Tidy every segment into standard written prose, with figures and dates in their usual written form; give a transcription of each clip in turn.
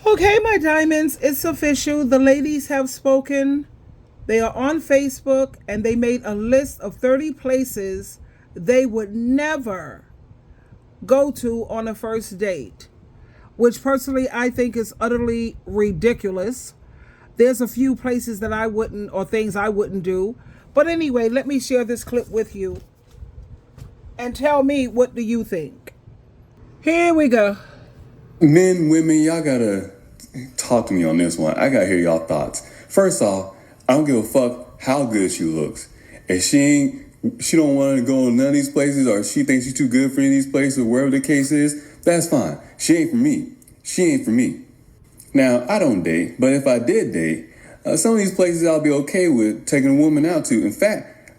Okay, my diamonds, it's official. The ladies have spoken. They are on Facebook and they made a list of 30 places they would never go to on a first date, which personally I think is utterly ridiculous. There's a few places that I wouldn't, or things I wouldn't do. But anyway, let me share this clip with you and tell me, what do you think? Here we go. Men, women, y'all gotta talk to me on this one. I gotta hear y'all thoughts. First off, I don't give a fuck how good she looks. If she don't want to go to none of these places, or she thinks she's too good for any of these places, or wherever the case is, that's fine. She ain't for me. She ain't for me. Now, I don't date, but if I did date, some of these places I'll be okay with taking a woman out to. In fact,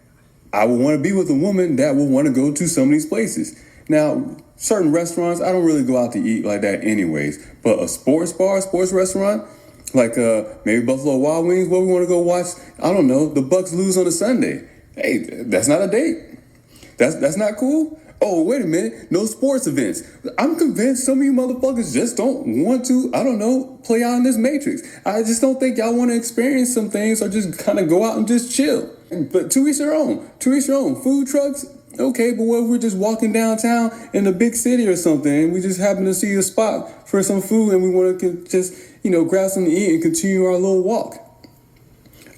I would want to be with a woman that would want to go to some of these places. Now, certain restaurants, I don't really go out to eat like that anyways. But a sports bar, sports restaurant, like maybe Buffalo Wild Wings, where we want to go watch, I don't know, the Bucks lose on a Sunday. Hey, that's not a date. That's not cool. Oh, wait a minute. No sports events. I'm convinced some of you motherfuckers just don't want to, I don't know, play out in this matrix. I just don't think y'all want to experience some things or just kind of go out and just chill. But to each their own. To each their own. Food trucks, okay, but what if we're just walking downtown in a big city or something and we just happen to see a spot for some food and we want to just, grab something to eat and continue our little walk?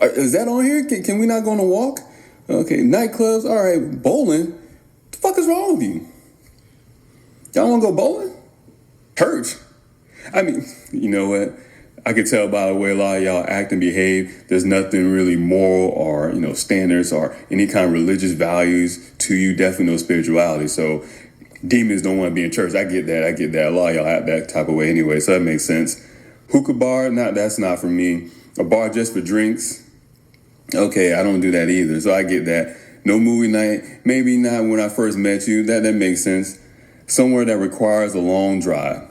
Is that on here? Can we not go on a walk? Okay, nightclubs, all right, bowling. What the fuck is wrong with you? Y'all want to go bowling? Church. I mean, you know what? I could tell by the way a lot of y'all act and behave, there's nothing really moral or, standards or any kind of religious values to you, definitely no spirituality. So demons don't want to be in church. I get that. A lot of y'all act that type of way anyway, so that makes sense. Hookah bar, that's not for me. A bar just for drinks. Okay, I don't do that either, so I get that. No movie night, maybe not when I first met you, that makes sense. Somewhere that requires a long drive.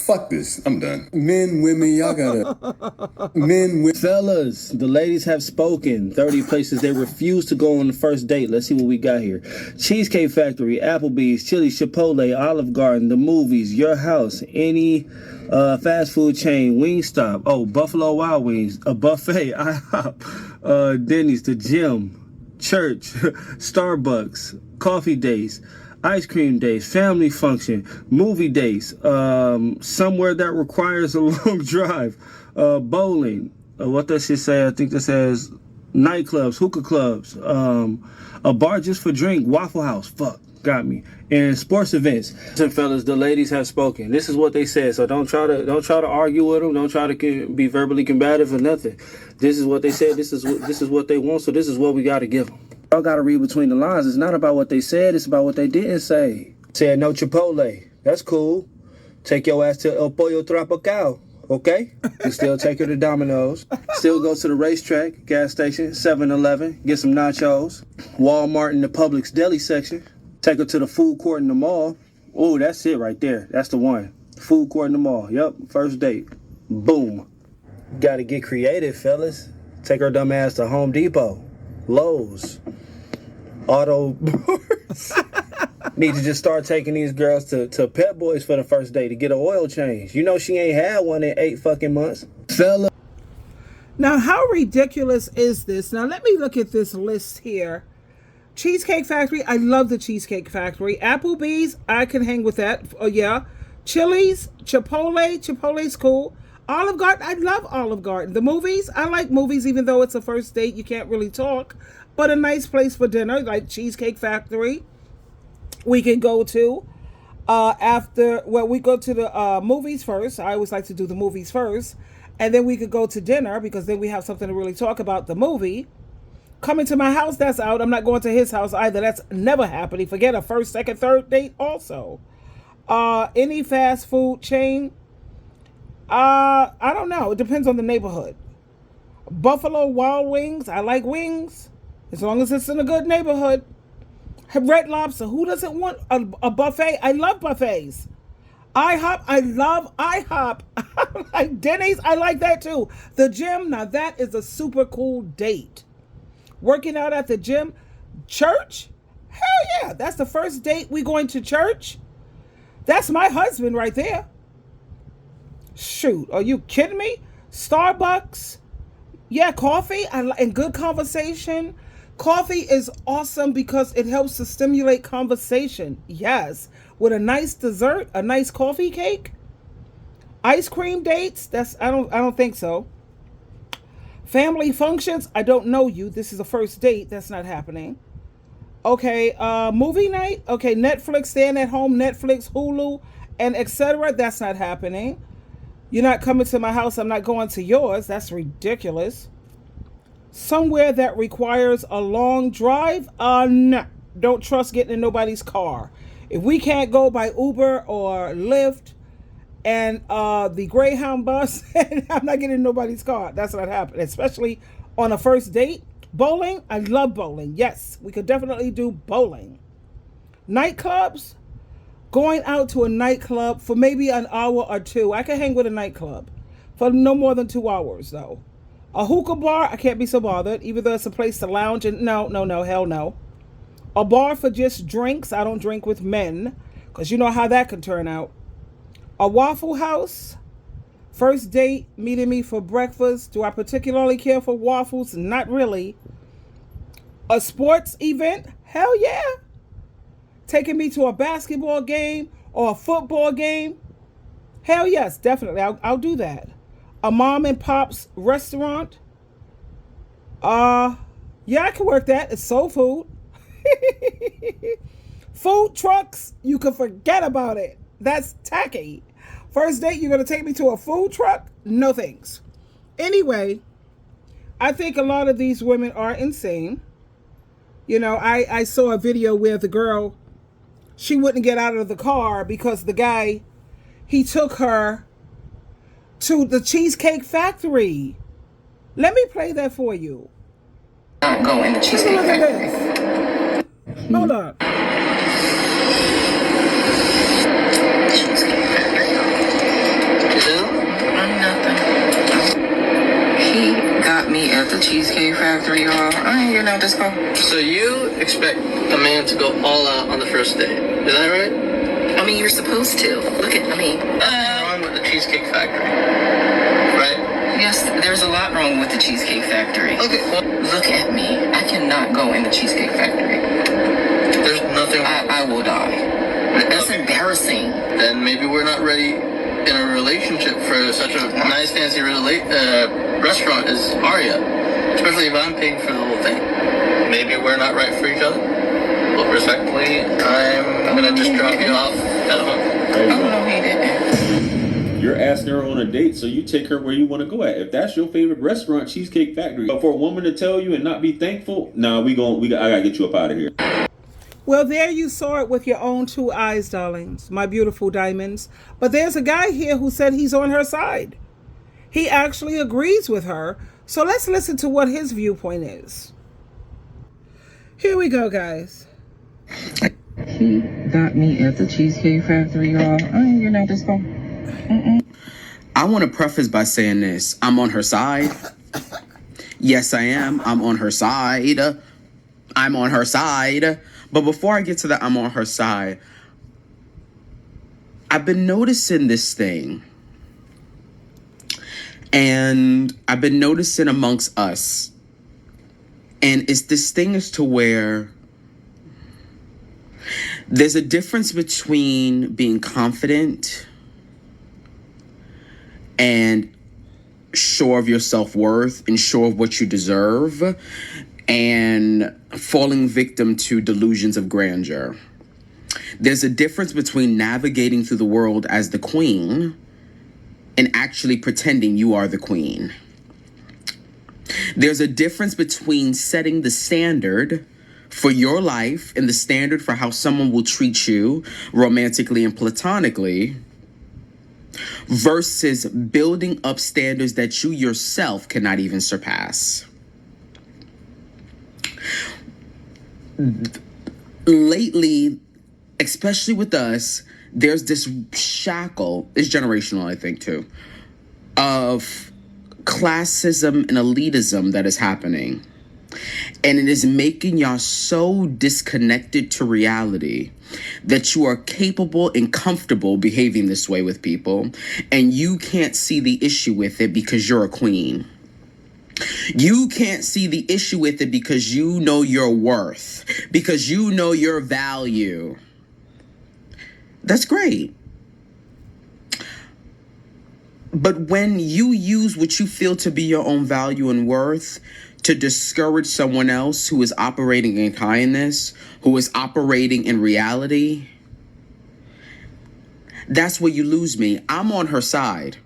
Fuck this, I'm done. Men, women, y'all gotta... Men, women... Fellas, the ladies have spoken. 30 places they refuse to go on the first date. Let's see what we got here. Cheesecake Factory, Applebee's, Chili's, Chipotle, Olive Garden, the movies, your house, any fast food chain, Wingstop, Buffalo Wild Wings, a buffet, IHOP, Denny's, the gym, church, Starbucks, coffee dates, ice cream days, family function, movie dates, somewhere that requires a long drive, bowling, what does shit say? I think this says nightclubs, hookah clubs, a bar just for drink, Waffle House, fuck, got me, and sports events. Listen, fellas, the ladies have spoken. This is what they said, so don't try to argue with them, don't try to be verbally combative or nothing. This is what they said, this is what they want, so this is what we got to give them. Y'all gotta read between the lines. It's not about what they said, it's about what they didn't say. Said no Chipotle. That's cool. Take your ass to El Pollo Tropical, okay? You still take her to Domino's. Still go to the racetrack, gas station, 7-Eleven, get some nachos. Walmart in the Publix deli section. Take her to the food court in the mall. Oh, that's it right there. That's the one. Food court in the mall. Yep, first date. Boom. Gotta get creative, fellas. Take her dumb ass to Home Depot, Lowe's, Auto Bars. Need to just start taking these girls to Pet Boys for the first day to get an oil change. You know she ain't had one in 8 fucking months. Fella. Now, how ridiculous is this? Now, let me look at this list here. Cheesecake Factory, I love the Cheesecake Factory. Applebee's, I can hang with that. Oh, yeah. Chili's, Chipotle's cool. Olive Garden, I love Olive Garden. The movies, I like movies, even though it's a first date, you can't really talk. But a nice place for dinner, like Cheesecake Factory, we can go to. We go to the movies first. I always like to do the movies first. And then we could go to dinner, because then we have something to really talk about the movie. Coming to my house, that's out. I'm not going to his house either. That's never happening. Forget a first, second, third date also. Any fast food chain, I don't know. It depends on the neighborhood. Buffalo Wild Wings, I like wings, as long as it's in a good neighborhood. Red Lobster, who doesn't want a buffet? I love buffets. IHOP, I love IHOP. Like Denny's, I like that too. The gym, now that is a super cool date. Working out at the gym. Church, hell yeah, that's the first date. We going to church. That's my husband right there. Shoot, are you kidding me? Starbucks? Yeah, coffee and good conversation. Coffee is awesome because it helps to stimulate conversation. Yes, with a nice dessert, a nice coffee cake, ice cream dates. I don't think so. Family functions. I don't know you. This is a first date. That's not happening. Okay, movie night. Okay, Netflix, staying at home, Netflix, Hulu, and etc. That's not happening. You're not coming to my house. I'm not going to yours. That's ridiculous. Somewhere that requires a long drive? No. Don't trust getting in nobody's car. If we can't go by Uber or Lyft and the Greyhound bus, I'm not getting in nobody's car. That's not happening, especially on a first date. Bowling? I love bowling. Yes, we could definitely do bowling. Nightclubs? Going out to a nightclub for maybe an hour or two. I can hang with a nightclub for no more than 2 hours, though. A hookah bar, I can't be so bothered, even though it's a place to lounge. And no, hell no. A bar for just drinks. I don't drink with men, because you know how that can turn out. A Waffle House. First date, meeting me for breakfast. Do I particularly care for waffles? Not really. A sports event? Hell yeah. Taking me to a basketball game or a football game? Hell yes, definitely. I'll do that. A mom and pop's restaurant? Yeah, I can work that. It's soul food. Food trucks, you can forget about it. That's tacky. First date, you're going to take me to a food truck? No thanks. Anyway, I think a lot of these women are insane. You know, I saw a video where the girl, she wouldn't get out of the car because the guy, he took her to the Cheesecake Factory. Let me play that for you. Not go in the Cheesecake Factory. Hold on. Cheesecake Factory. Nothing. He got me at the Cheesecake Factory, y'all. I ain't getting out this car. So you expect a man to go all out on the first date? Is that right? I mean, you're supposed to. Look at, Nothing wrong with the Cheesecake Factory, right? yes, there's a lot wrong with the Cheesecake Factory. Okay, well, Look at me. I cannot go in the Cheesecake Factory. there's nothing wrong. I will die. That's Okay. embarrassing. Then maybe we're not ready in a relationship for such a nice, fancy restaurant as Aria. Especially if I'm paying for the whole thing. Maybe we're not right for each other. But respectfully, I'm gonna just drop you off at home. Oh, no, he didn't. You're asking her on a date, so you take her where you want to go at. If that's your favorite restaurant, Cheesecake Factory. But for a woman to tell you and not be thankful, nah, I gotta get you up out of here. Well, there you saw it with your own 2 eyes, darlings, my beautiful diamonds. But there's a guy here who said he's on her side. He actually agrees with her. So let's listen to what his viewpoint is. Here we go, guys. He got me at the Cheesecake Factory, y'all. I ain't getting out this car. I want to preface by saying this. I'm on her side. Yes, I am. I'm on her side. I'm on her side. But before I get to that, I'm on her side. I've been noticing this thing. And I've been noticing amongst us. And it's this thing as to where there's a difference between being confident and sure of your self-worth and sure of what you deserve and falling victim to delusions of grandeur. There's a difference between navigating through the world as the queen and actually pretending you are the queen. There's a difference between setting the standard for your life and the standard for how someone will treat you romantically and platonically versus building up standards that you yourself cannot even surpass. Lately, especially with us, there's this shackle, it's generational, I think, too, of classism and elitism that is happening. And it is making y'all so disconnected to reality that you are capable and comfortable behaving this way with people, and you can't see the issue with it because you're a queen. You can't see the issue with it because you know your worth, because you know your value. That's great. But when you use what you feel to be your own value and worth to discourage someone else who is operating in kindness, who is operating in reality, that's where you lose me. I'm on her side.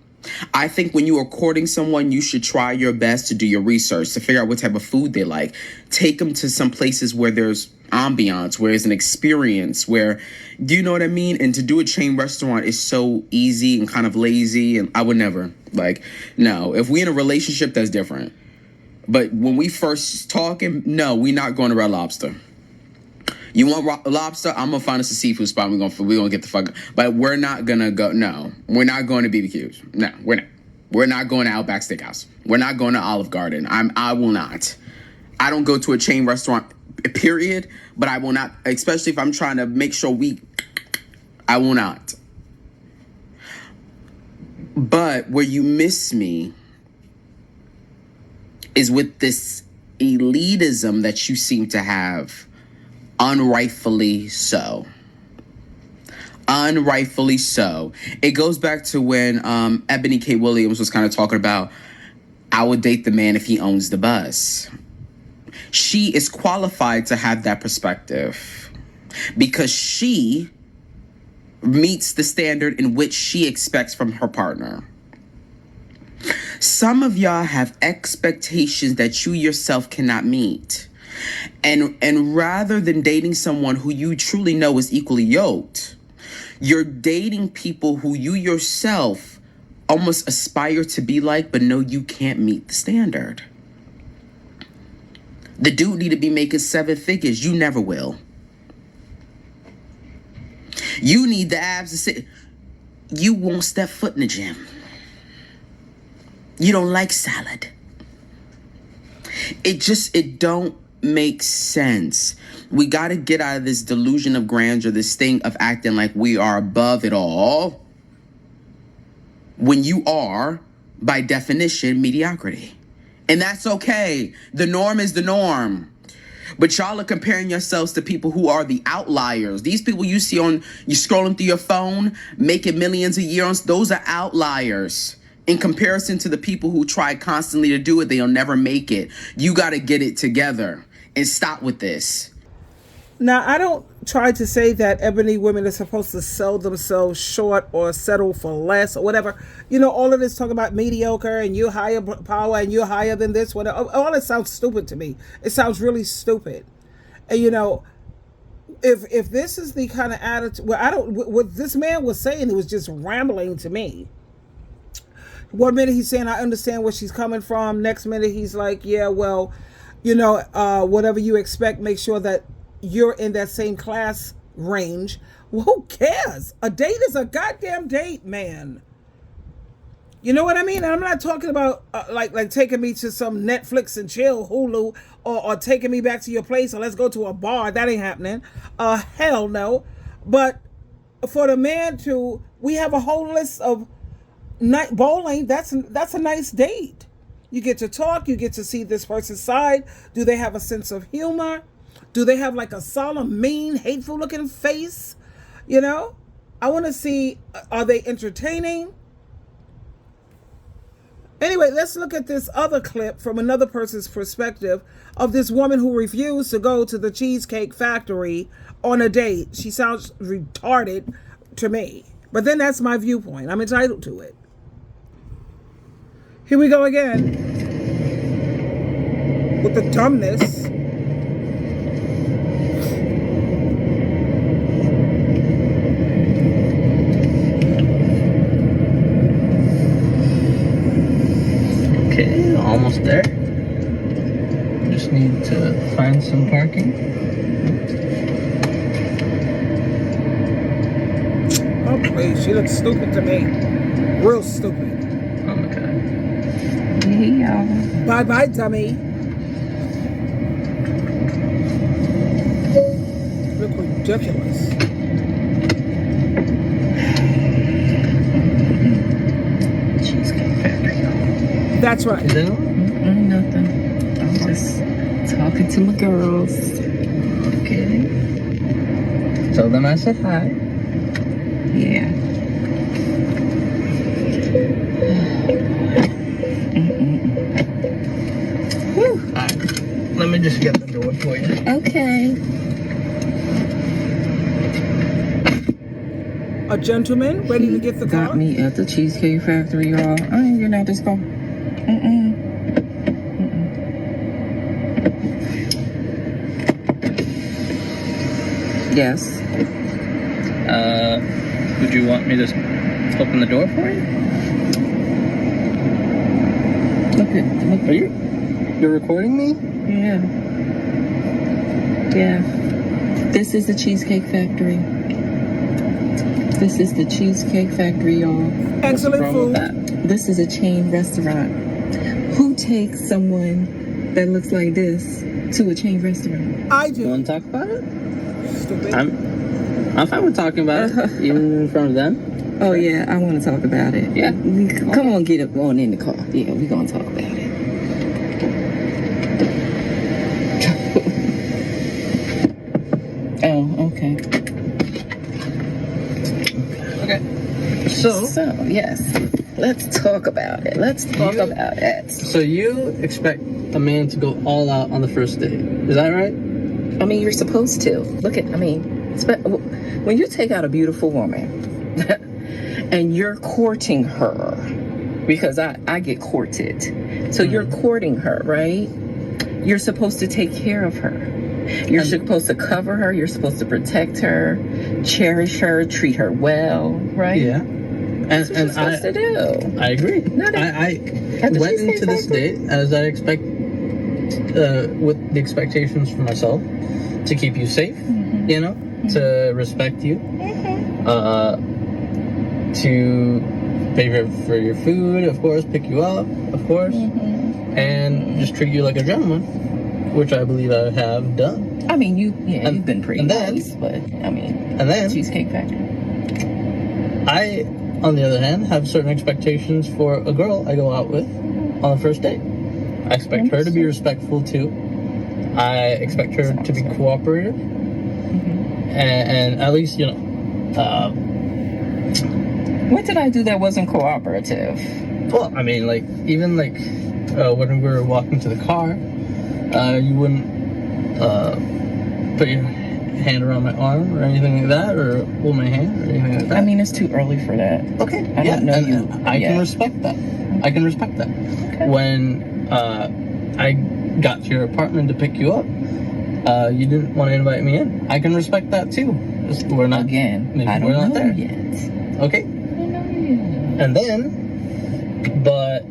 I think when you are courting someone, you should try your best to do your research, to figure out what type of food they like. Take them to some places where there's ambiance, where there's an experience, where, do you know what I mean? And to do a chain restaurant is so easy and kind of lazy, and I would never. No. If we in a relationship, that's different. But when we first talking, no, we not going to Red Lobster. You want lobster? I'm gonna find us a seafood spot. We're gonna get the fuck. But we're not gonna go. No, we're not going to BBQ's. No, we're not. We're not going to Outback Steakhouse. We're not going to Olive Garden. I will not. I don't go to a chain restaurant, period. But I will not, especially if I'm trying to make sure I will not. But where you miss me is with this elitism that you seem to have, unrightfully so. Unrightfully so. It goes back to when Ebony K. Williams was kind of talking about, I would date the man if he owns the bus. She is qualified to have that perspective because she meets the standard in which she expects from her partner. Some of y'all have expectations that you yourself cannot meet. And rather than dating someone who you truly know is equally yoked, you're dating people who you yourself almost aspire to be like, but know you can't meet the standard. The dude need to be making 7 figures. You never will. You need the abs to sit. You won't step foot in the gym. You don't like salad. It don't make sense. We got to get out of this delusion of grandeur, this thing of acting like we are above it all, when you are, by definition, mediocrity. And that's okay. The norm is the norm. But y'all are comparing yourselves to people who are the outliers. These people you see you scrolling through your phone, making millions a year, those are outliers. In comparison to the people who try constantly to do it, they'll never make it. You got to get it together and stop with this. Now, I don't try to say that ebony women are supposed to sell themselves short or settle for less or whatever. You know, all of this talk about mediocre and you're higher power and you're higher than this. Whatever. All that sounds stupid to me. It sounds really stupid. And, you know, if this is the kind of attitude, what this man was saying, it was just rambling to me. One minute he's saying, I understand where she's coming from. Next minute he's like, yeah, well, you know, whatever you expect, make sure that you're in that same class range. Well, who cares? A date is a goddamn date, man. You know what I mean? And I'm not talking about like taking me to some Netflix and chill, Hulu, or taking me back to your place, or let's go to a bar. That ain't happening. Hell no. But for the man we have a whole list of night bowling. That's a nice date. You get to talk. You get to see this person's side. Do they have a sense of humor? Do they have like a solemn, mean, hateful looking face? You know, I want to see, are they entertaining? Anyway, let's look at this other clip from another person's perspective of this woman who refused to go to the Cheesecake Factory on a date. She sounds retarded to me, but then that's my viewpoint. I'm entitled to it. Here we go again with the dumbness. Okay, almost there. Just need to find some parking. Oh, please. She looks stupid to me. Real stupid. Okay. Hey, y'all. Bye-bye, dummy. look ridiculous. Cheesecake Factory. That's right. Nothing. I'm just talking to my girls. Okay. Tell them I said hi. Yeah. Let me just get the door for you. Okay. A gentleman ready to get the car. Got me at the Cheesecake Factory, y'all. I ain't getting out this car. Yes. Would you want me to open the door for you? Look. Are you're recording me? Yeah. Yeah. This is the Cheesecake Factory. This is the Cheesecake Factory, y'all. Excellent food. This is a chain restaurant. Who takes someone that looks like this to a chain restaurant? I You do. want to talk about it? Stupid. I'm fine with talking about it, even in front of them. Oh, yeah, I want to talk about it. Yeah. Come on, get it on in the car. Yeah, we're going to talk about it. Oh, okay. Okay. So yes, let's talk about it. Let's talk about it. So you expect a man to go all out on the first date. Is that right? I mean, you're supposed to. When you take out a beautiful woman and you're courting her, because I get courted. So you're courting her, right? You're supposed to take care of her. You're supposed to cover her. You're supposed to protect her, cherish her, treat her well, right? Yeah. That's what you're supposed to do. I agree. I went into this date as I expect, with the expectations for myself, to keep you safe, you know, to respect you, to pay for your food, of course, pick you up, of course, and just treat you like a gentleman, which I believe I have done. I mean, you've been pretty nice, but I mean, and then Cheesecake Factory. I, on the other hand, have certain expectations for a girl I go out with on the first date. I expect her to be respectful too. I expect her to be cooperative, and at least, you know. What did I do that wasn't cooperative? Well, I mean, like even like when we were walking to the car, you wouldn't put your hand around my arm or anything like that, or hold my hand or anything like that. I mean, it's too early for that. Okay. I don't know you. I can respect that. I can respect that. Okay. When I got to your apartment to pick you up, you didn't want to invite me in. I can respect that too. We're not Again. I don't we're not know there yet. Okay. I don't know yet. And then, but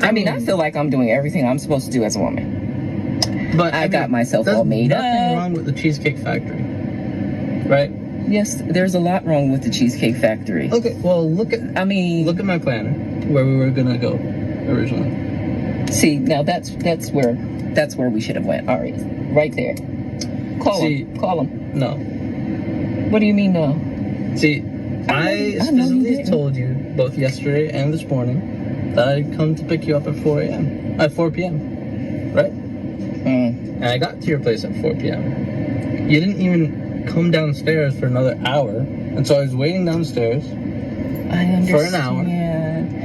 I mean, I feel like I'm doing everything I'm supposed to do as a woman. But I got myself all made up. There's nothing wrong with the Cheesecake Factory, right? Yes, there's a lot wrong with the Cheesecake Factory. Okay, well look at my planner where we were gonna go originally. See, now that's where we should have went. All right there. Call him. No. What do you mean no? See, I specifically told you both yesterday and this morning that I'd come to pick you up at 4 p.m. Right? And I got to your place at 4 p.m. You didn't even come downstairs for another hour, and so I was waiting downstairs for an hour.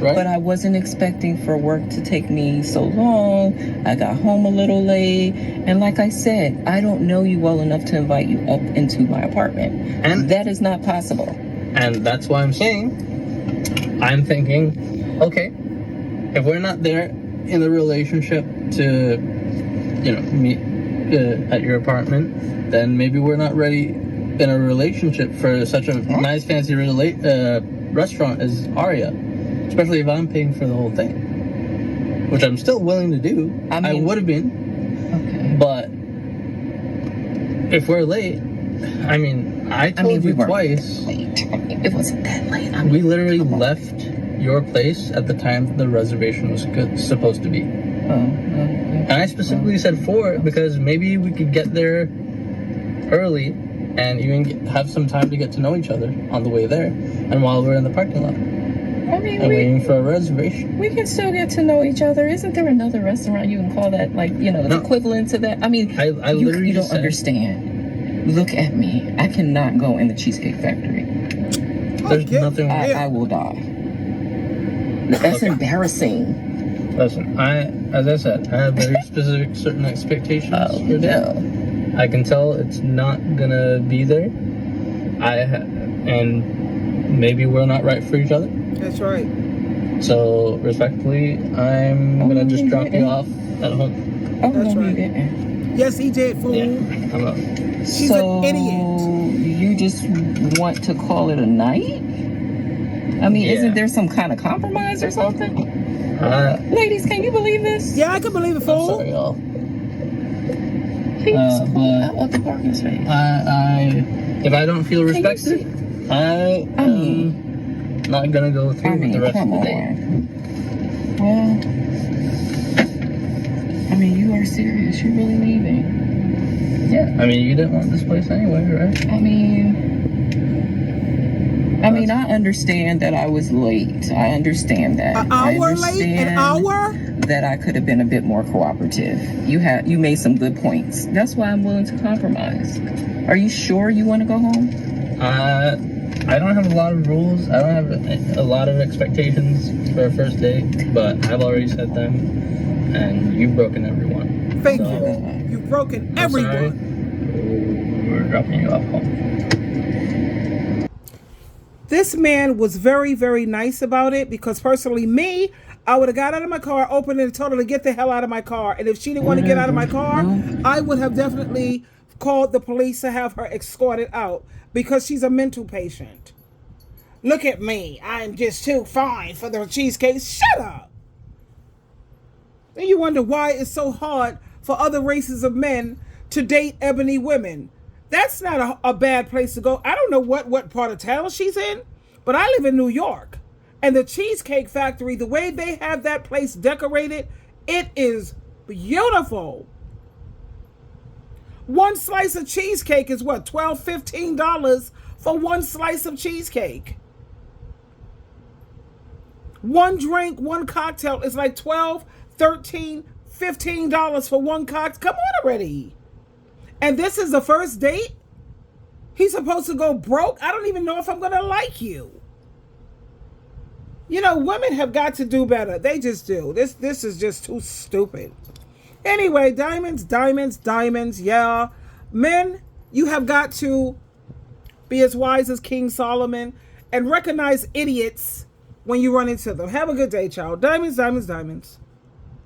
Right? But I wasn't expecting for work to take me so long. I got home a little late, and like I said, I don't know you well enough to invite you up into my apartment, and that is not possible. And that's why I'm saying, I'm thinking, okay, if we're not there in the relationship to, you know, meet at your apartment, then maybe we're not ready in a relationship for such a nice fancy restaurant as Aria, especially if I'm paying for the whole thing, which I'm still willing to do. I would have been, but if we're late, I mean, I told you twice. It wasn't that late. We literally left your place at the time the reservation was supposed to be. And I specifically said 4 because maybe we could get there early and even have some time to get to know each other on the way there and while we're in the parking lot. I mean, And waiting for a reservation. we can still get to know each other. Isn't there another restaurant you can call that, like, you know, the equivalent to that? I mean, I literally you don't just said- understand. Look at me. I cannot go in the Cheesecake Factory. There's nothing wrong. I will die. That's embarrassing. Listen, as I said, I have very specific certain expectations Oh, for that. no. I can tell it's not gonna be there. And maybe we're not right for each other. That's right. So respectfully, I'm gonna just drop you off at home. Oh, That's no, right. you didn't. Yes, he did, fool. Yeah, I'm up. She's So, an idiot. you just want to call it a night? I mean, Yeah. isn't there some kind of compromise or something? Ladies, can you believe this? Yeah, I can believe it, I'm fool. sorry, y'all. He just pulled but- out of the parking space. If I don't feel you respected, I I am mean- not gonna go through I with mean, the rest of come the day. on. Well, I mean, you are serious. You're really leaving. Yeah, I mean, you didn't want this place anyway, right? I mean, I understand that I was late. I understand that. An I hour late? An hour? That I could have been a bit more cooperative. You made some good points. That's why I'm willing to compromise. Are you sure you want to go home? I don't have a lot of rules. I don't have a lot of expectations for a first date, but I've already set them, and you've broken every one. Thank So, you. You've broken I'm sorry. everyone. We're dropping you off home. This man was very, very nice about it because personally, me, I would have got out of my car, opened it, and told her to get the hell out of my car. And if she didn't want to get out of my car, I would have definitely called the police to have her escorted out because she's a mental patient. Look at me. I'm just too fine for the cheesecake. Shut up. Then you wonder why it's so hard for other races of men to date ebony women. That's not a bad place to go. I don't know what part of town she's in, but I live in New York. And the Cheesecake Factory, the way they have that place decorated, it is beautiful. One slice of cheesecake is what, $12, $15 for one slice of cheesecake. One drink, one cocktail is like $12, $13, $15 for one cocktail. Come on already. And this is the first date? He's supposed to go broke? I don't even know if I'm going to like you. You know, women have got to do better. They just do. This is just too stupid. Anyway, diamonds, diamonds, diamonds. Yeah. Men, you have got to be as wise as King Solomon and recognize idiots when you run into them. Have a good day, child. Diamonds, diamonds, diamonds.